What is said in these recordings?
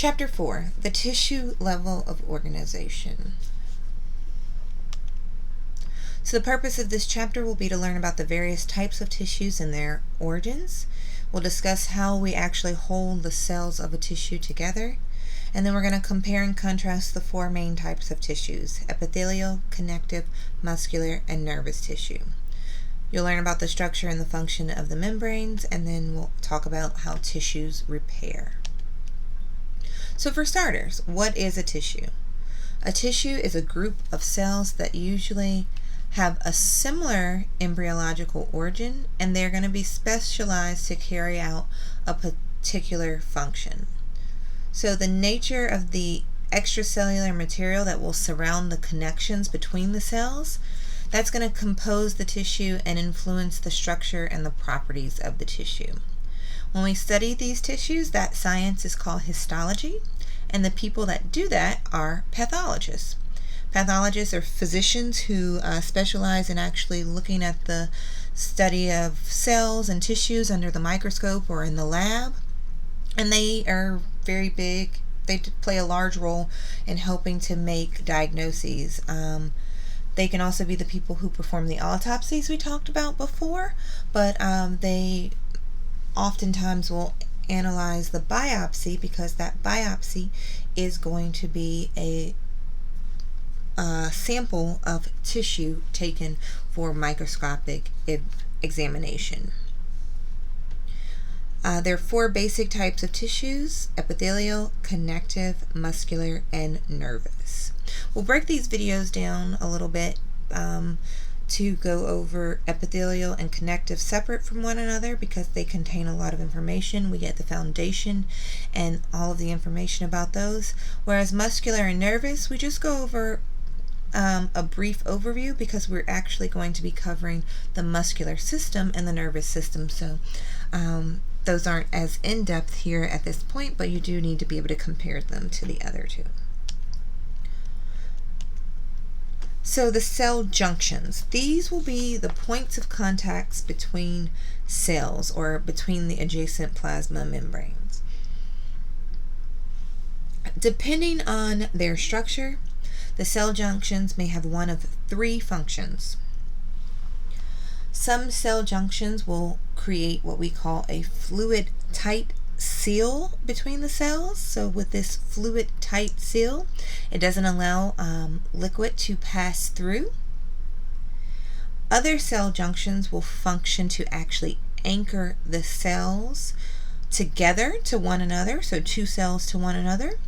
Chapter 4, the tissue level of organization. So the purpose of this chapter will be to learn about the various types of tissues and their origins. We'll discuss how we actually hold the cells of a tissue together. And then we're going to compare and contrast the four main types of tissues: epithelial, connective, muscular, and nervous tissue. You'll learn about the structure and the function of the membranes, and then we'll talk about how tissues repair. So for starters, what is a tissue? A tissue is a group of cells that usually have a similar embryological origin, and they're going to be specialized to carry out a particular function. So the nature of the extracellular material that will surround the connections between the cells, that's going to compose the tissue and influence the structure and the properties of the tissue. When we study these tissues, that science is called histology, and the people that do that are pathologists. Pathologists are physicians who specialize in actually looking at the study of cells and tissues under the microscope or in the lab, and they are very big. They play a large role in helping to make diagnoses. They can also be the people who perform the autopsies we talked about before, but they oftentimes will analyze the biopsy, because that biopsy is going to be a sample of tissue taken for microscopic examination. There are four basic types of tissues: epithelial, connective, muscular, and nervous. We'll break these videos down a little bit to go over epithelial and connective separate from one another, because they contain a lot of information. We get the foundation and all of the information about those, whereas muscular and nervous, we just go over a brief overview, because we're actually going to be covering the muscular system and the nervous system. So those aren't as in-depth here at this point, but you do need to be able to compare them to the other two. So the cell junctions, these will be the points of contacts between cells or between the adjacent plasma membranes. Depending on their structure, the cell junctions may have one of three functions. Some cell junctions will create what we call a fluid-tight seal between the cells. So with this fluid-tight seal, it doesn't allow liquid to pass through. Other cell junctions will function to actually anchor the cells together to one another, so two cells to one another,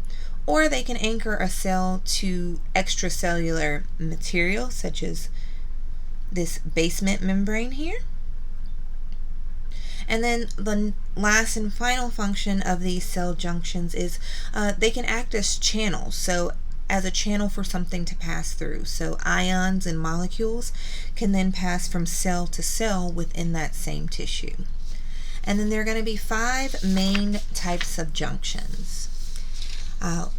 or they can anchor a cell to extracellular material, such as this basement membrane here. And then the last and final function of these cell junctions is they can act as channels, so as a channel for something to pass through. So ions and molecules can then pass from cell to cell within that same tissue. And then there are going to be five main types of junctions: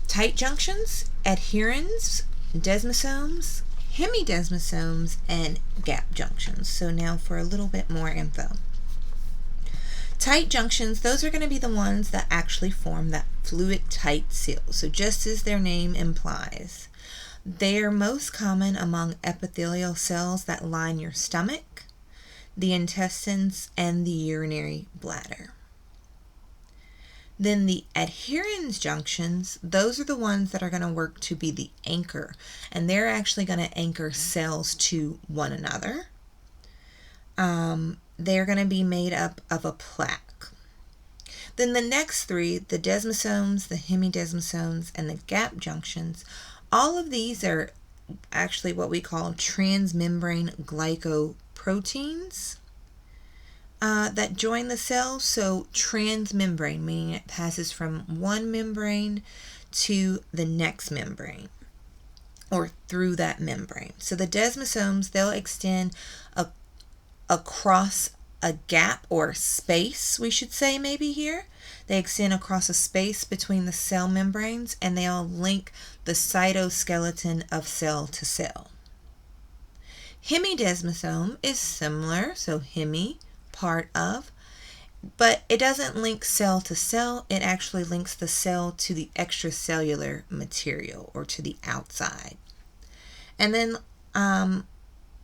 tight junctions, adherens, desmosomes, hemidesmosomes, and gap junctions. So now for a little bit more info. Tight junctions, those are going to be the ones that actually form that fluid-tight seal. So just as their name implies, they are most common among epithelial cells that line your stomach, the intestines, and the urinary bladder. Then the adherens junctions, those are the ones that are going to work to be the anchor, and they're actually going to anchor cells to one another. They're going to be made up of a plaque. Then the next three, the desmosomes, the hemidesmosomes, and the gap junctions, all of these are actually what we call transmembrane glycoproteins that join the cell. So transmembrane, meaning it passes from one membrane to the next membrane, or through that membrane. So the desmosomes, they'll extend across a gap, or space, we should say maybe here. They extend across a space between the cell membranes, and they'll link the cytoskeleton of cell to cell. Hemidesmosome is similar, so hemi, part of, but it doesn't link cell to cell. It actually links the cell to the extracellular material or to the outside. And then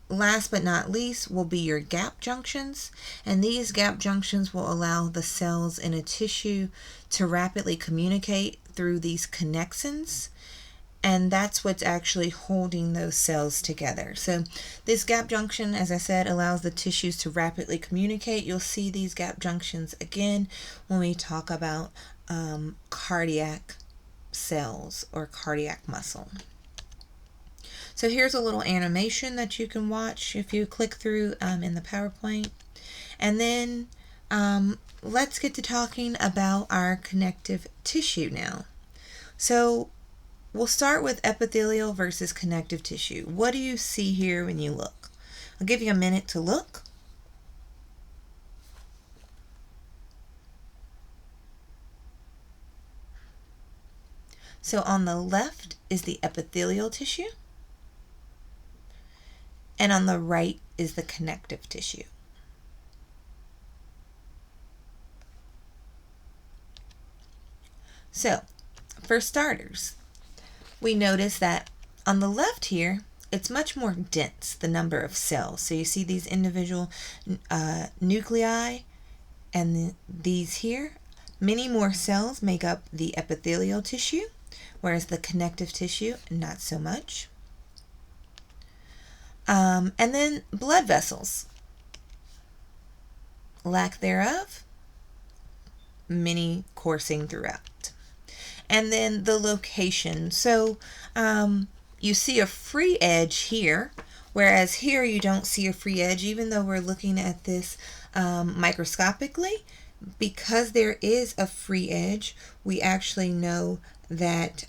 last but not least will be your gap junctions, and these gap junctions will allow the cells in a tissue to rapidly communicate through these connexins, and that's what's actually holding those cells together. So this gap junction, as I said, allows the tissues to rapidly communicate. You'll see these gap junctions again when we talk about cardiac cells or cardiac muscle. So here's a little animation that you can watch if you click through in the PowerPoint. And then let's get to talking about our connective tissue now. So we'll start with epithelial versus connective tissue. What do you see here when you look? I'll give you a minute to look. So on the left is the epithelial tissue, and on the right is the connective tissue. So, for starters, we notice that on the left here, it's much more dense, the number of cells. So you see these individual nuclei, and these here, many more cells make up the epithelial tissue, whereas the connective tissue, not so much. And then blood vessels, lack thereof, many coursing throughout. And then the location. So you see a free edge here, whereas here you don't see a free edge, even though we're looking at this microscopically. Because there is a free edge, we actually know that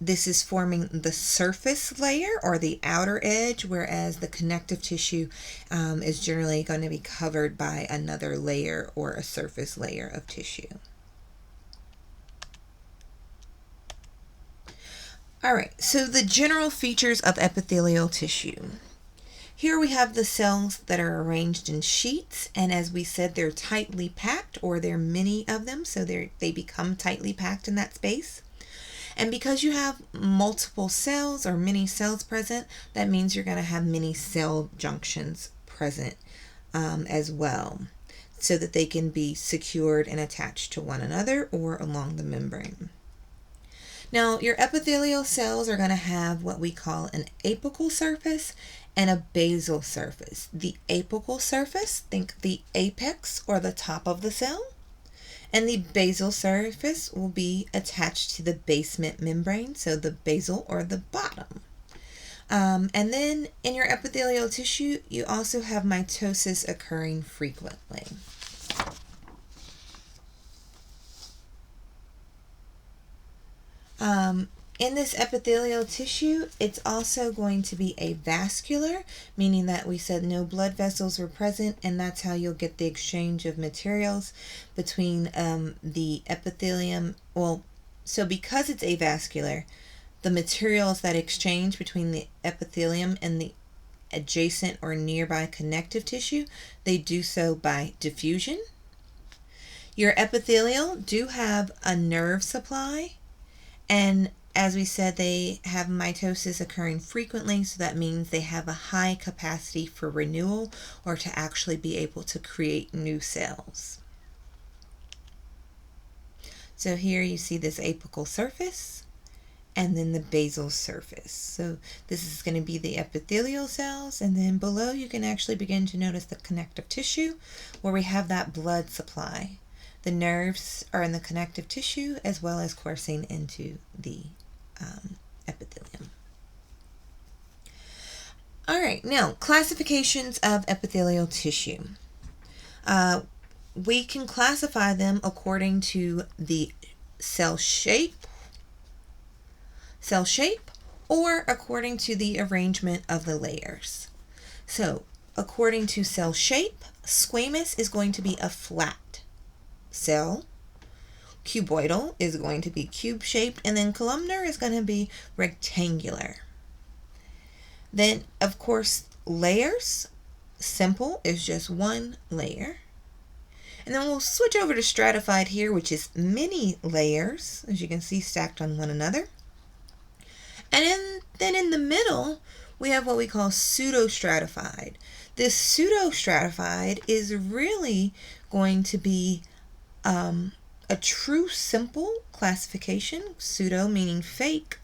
this is forming the surface layer or the outer edge, whereas the connective tissue is generally going to be covered by another layer or a surface layer of tissue. All right, so the general features of epithelial tissue. Here we have the cells that are arranged in sheets, and as we said, they're tightly packed, or there are many of them, so they become tightly packed in that space. And because you have multiple cells or many cells present, that means you're going to have many cell junctions present as well, so that they can be secured and attached to one another or along the membrane. Now, your epithelial cells are going to have what we call an apical surface and a basal surface. The apical surface, think the apex or the top of the cell. And the basal surface will be attached to the basement membrane, so the basal or the bottom. And then in your epithelial tissue, you also have mitosis occurring frequently. In this epithelial tissue, it's also going to be avascular, meaning that we said no blood vessels were present, and that's how you'll get the exchange of materials between the epithelium. Well, so because it's avascular, the materials that exchange between the epithelium and the adjacent or nearby connective tissue, they do so by diffusion. Your epithelial do have a nerve supply, and as we said, they have mitosis occurring frequently, so that means they have a high capacity for renewal or to actually be able to create new cells. So here you see this apical surface and then the basal surface. So this is going to be the epithelial cells, and then below you can actually begin to notice the connective tissue where we have that blood supply. The nerves are in the connective tissue as well as coursing into the epithelium. All right, now classifications of epithelial tissue. We can classify them according to the cell shape, or according to the arrangement of the layers. So, according to cell shape, squamous is going to be a flat cell. Cuboidal is going to be cube-shaped, and then columnar is going to be rectangular. Then, of course, layers. Simple is just one layer. And then we'll switch over to stratified here, which is many layers, as you can see, stacked on one another. And then in the middle, we have what we call pseudostratified. This pseudostratified is really going to be a true simple classification, pseudo meaning fake,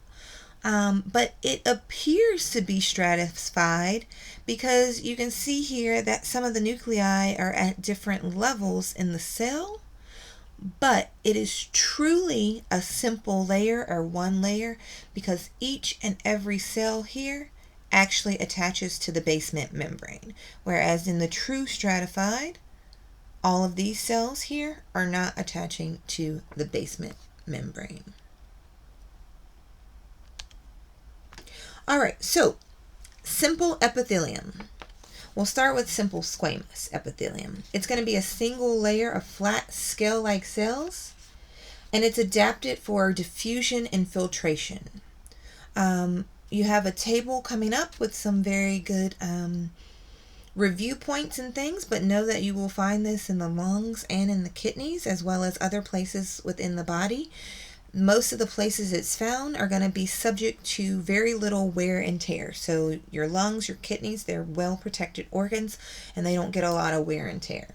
but it appears to be stratified because you can see here that some of the nuclei are at different levels in the cell, but it is truly a simple layer or one layer because each and every cell here actually attaches to the basement membrane, whereas in the true stratified, all of these cells here are not attaching to the basement membrane. All right, so simple epithelium. We'll start with simple squamous epithelium. It's going to be a single layer of flat scale-like cells, and it's adapted for diffusion and filtration. You have a table coming up with some very good review points and things, but know that you will find this in the lungs and in the kidneys as well as other places within the body. Most of the places it's found are going to be subject to very little wear and tear. So your lungs, your kidneys, they're well protected organs and they don't get a lot of wear and tear.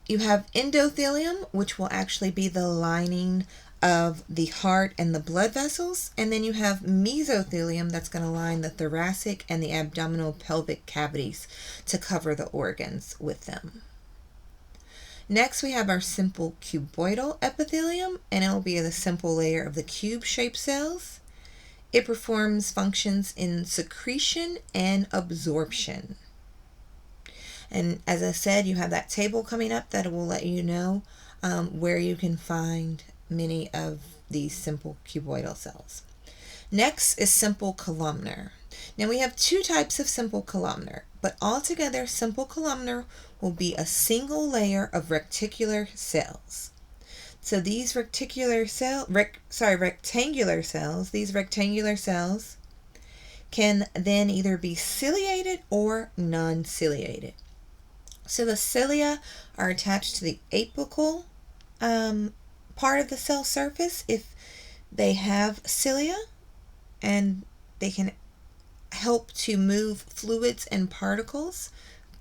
You have endothelium, which will actually be the lining of the heart and the blood vessels, and then you have mesothelium that's going to line the thoracic and the abdominal pelvic cavities to cover the organs with them. Next we have our simple cuboidal epithelium, and it will be the simple layer of the cube-shaped cells. It performs functions in secretion and absorption. And as I said, you have that table coming up that will let you know where you can find many of these simple cuboidal cells. Next is simple columnar. Now we have two types of simple columnar, but altogether simple columnar will be a single layer of reticular cells. So these rectangular cells, these rectangular cells can then either be ciliated or non-ciliated. So the cilia are attached to the apical part of the cell surface if they have cilia, and they can help to move fluids and particles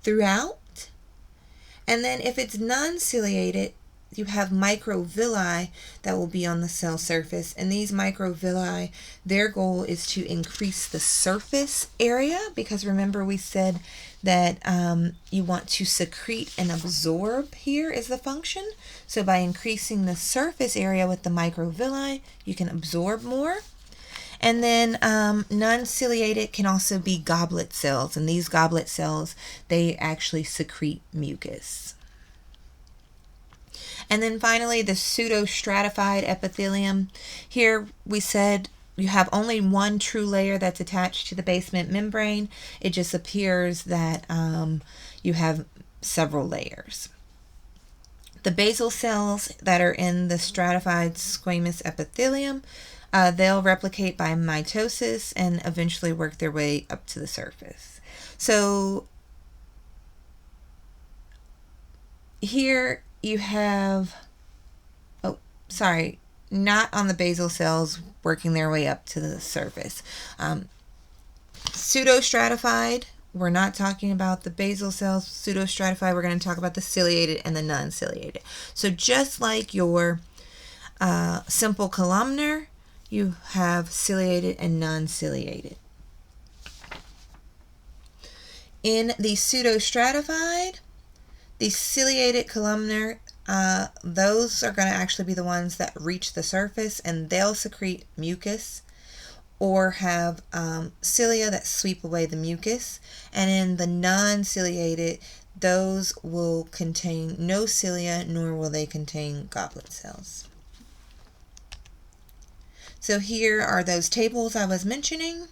throughout. And then if it's non-ciliated, you have microvilli that will be on the cell surface, and these microvilli, their goal is to increase the surface area, because remember we said that you want to secrete and absorb here is the function. So by increasing the surface area with the microvilli, you can absorb more. And then non-ciliated can also be goblet cells, and these goblet cells, they actually secrete mucus. And then finally, the pseudostratified epithelium. Here we said you have only one true layer that's attached to the basement membrane. It just appears that you have several layers. The basal cells that are in the stratified squamous epithelium, they'll replicate by mitosis and eventually work their way up to the surface. So here you have, not on the basal cells working their way up to the surface. Pseudostratified, we're not talking about the basal cells. Pseudostratified, we're going to talk about the ciliated and the non-ciliated. So just like your simple columnar, you have ciliated and non-ciliated. In the pseudostratified, the ciliated columnar, those are going to actually be the ones that reach the surface, and they'll secrete mucus or have cilia that sweep away the mucus. And in the non-ciliated, those will contain no cilia, nor will they contain goblet cells. So here are those tables I was mentioning.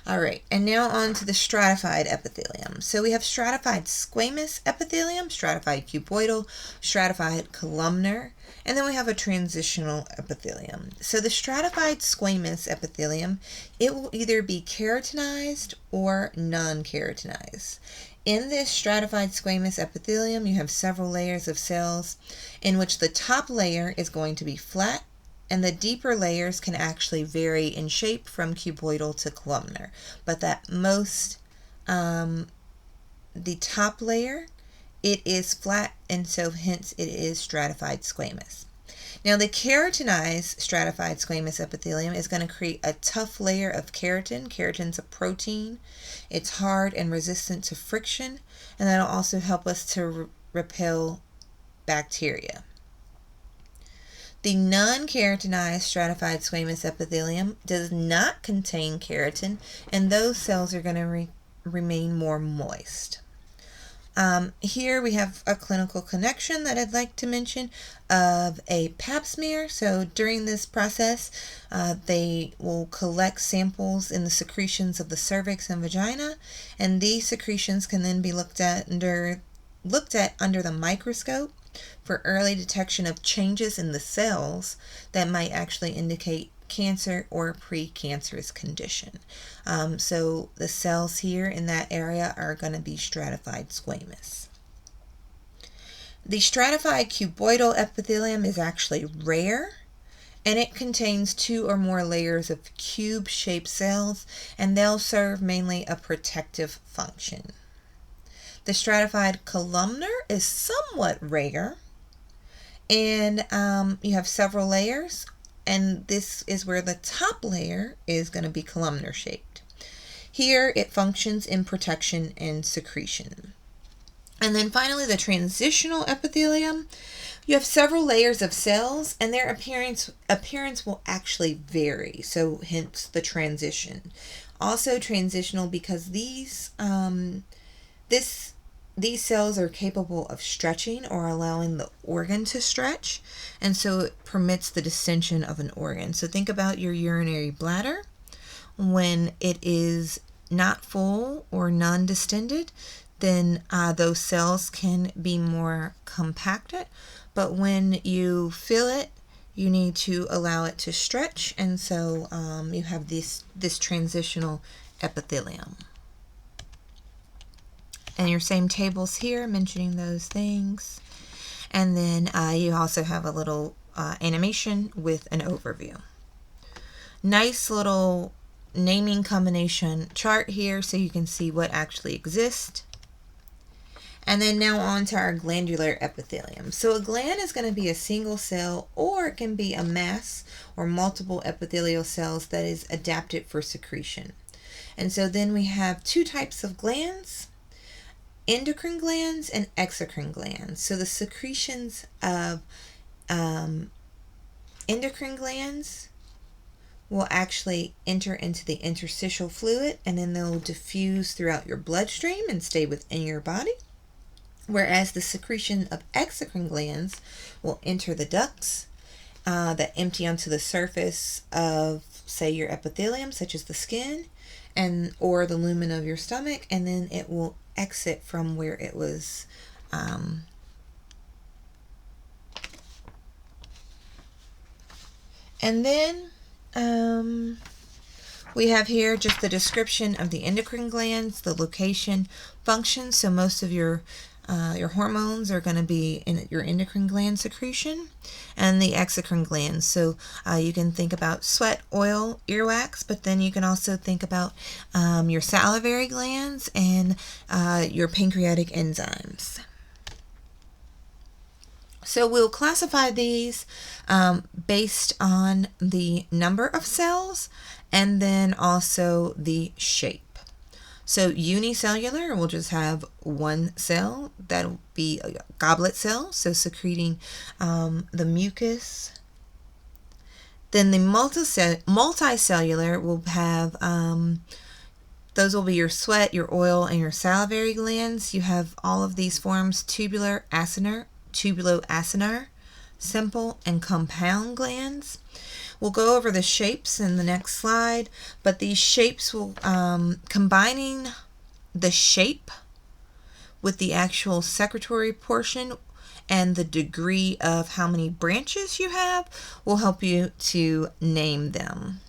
All right, and now on to the stratified epithelium. So we have stratified squamous epithelium, stratified cuboidal, stratified columnar, and then we have a transitional epithelium. So the stratified squamous epithelium, it will either be keratinized or non-keratinized. In this stratified squamous epithelium, you have several layers of cells in which the top layer is going to be flat, and the deeper layers can actually vary in shape from cuboidal to columnar. But that most, the top layer, it is flat, and so hence it is stratified squamous. Now, the keratinized stratified squamous epithelium is going to create a tough layer of keratin. Keratin's a protein. It's hard and resistant to friction, and that'll also help us to repel bacteria. The non-keratinized stratified squamous epithelium does not contain keratin, and those cells are going to remain more moist. Here we have a clinical connection that I'd like to mention of a pap smear. So during this process, they will collect samples in the secretions of the cervix and vagina, and these secretions can then be looked at under the microscope for early detection of changes in the cells that might actually indicate cancer or precancerous condition. So the cells here in that area are going to be stratified squamous. The stratified cuboidal epithelium is actually rare, and it contains 2 or more layers of cube-shaped cells, and they'll serve mainly a protective function. The stratified columnar is somewhat rare, and you have several layers, and this is where the top layer is going to be columnar shaped. Here it functions in protection and secretion. And then finally, the transitional epithelium. You have several layers of cells, and their appearance will actually vary, so hence the transition. Also transitional because these cells are capable of stretching or allowing the organ to stretch, and so it permits the distension of an organ. So think about your urinary bladder. When it is not full or non-distended, then those cells can be more compacted. But when you fill it, you need to allow it to stretch, and so you have this transitional epithelium. And your same tables here mentioning those things. And then you also have a little animation with an overview. Nice little naming combination chart here so you can see what actually exists. And then now on to our glandular epithelium. So a gland is going to be a single cell, or it can be a mass or multiple epithelial cells that is adapted for secretion. And so then we have 2 types of glands: endocrine glands and exocrine glands. So the secretions of endocrine glands will actually enter into the interstitial fluid, and then they'll diffuse throughout your bloodstream and stay within your body. Whereas the secretion of exocrine glands will enter the ducts that empty onto the surface of, say, your epithelium, such as the skin, or the lumen of your stomach, and then it will exit from where it was and then we have here just the description of the endocrine glands, the location, function. So most of your hormones are going to be in your endocrine gland secretion, and the exocrine glands. So you can think about sweat, oil, earwax, but then you can also think about your salivary glands and your pancreatic enzymes. So we'll classify these based on the number of cells and then also the shape. So unicellular will just have 1 cell. That'll be a goblet cell, so secreting the mucus. Then the multicellular will have, those will be your sweat, your oil, and your salivary glands. You have all of these forms: tubular, tubulo-acinar, simple, and compound glands. We'll go over the shapes in the next slide, but these shapes will, combining the shape with the actual secretory portion and the degree of how many branches you have will help you to name them.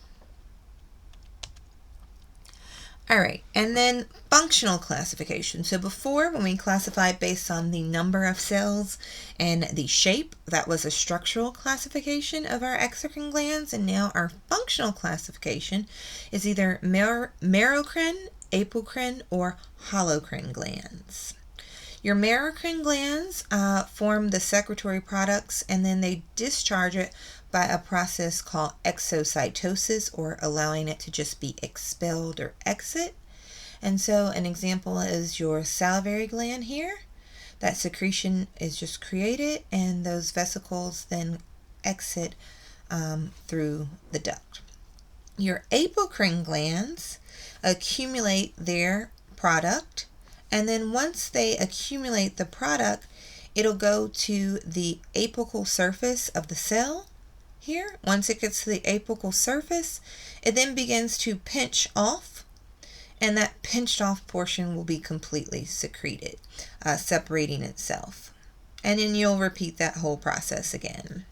All right, and then functional classification. So before, when we classified based on the number of cells and the shape, that was a structural classification of our exocrine glands, and now our functional classification is either merocrine, apocrine, or holocrine glands. Your merocrine glands form the secretory products, and then they discharge it by a process called exocytosis, or allowing it to just be expelled or exit. And so an example is your salivary gland here. That secretion is just created, and those vesicles then exit through the duct. Your apocrine glands accumulate their product, and then once they accumulate the product, it'll go to the apical surface of the cell here. Once it gets to the apical surface, it then begins to pinch off, and that pinched off portion will be completely secreted, separating itself. And then you'll repeat that whole process again.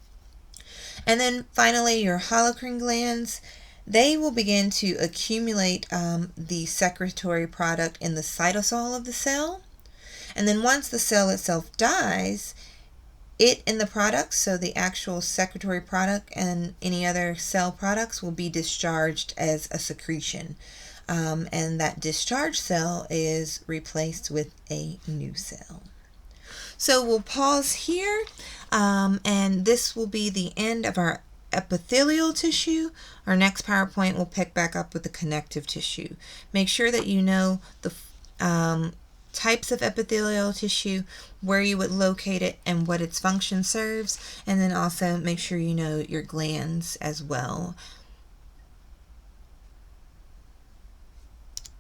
And then finally, your holocrine glands, they will begin to accumulate the secretory product in the cytosol of the cell. And then once the cell itself dies, it and the products, so the actual secretory product and any other cell products, will be discharged as a secretion. And that discharged cell is replaced with a new cell. So we'll pause here, and this will be the end of our epithelial tissue. Our next PowerPoint will pick back up with the connective tissue. Make sure that you know the types of epithelial tissue, where you would locate it, and what its function serves, and then also make sure you know your glands as well.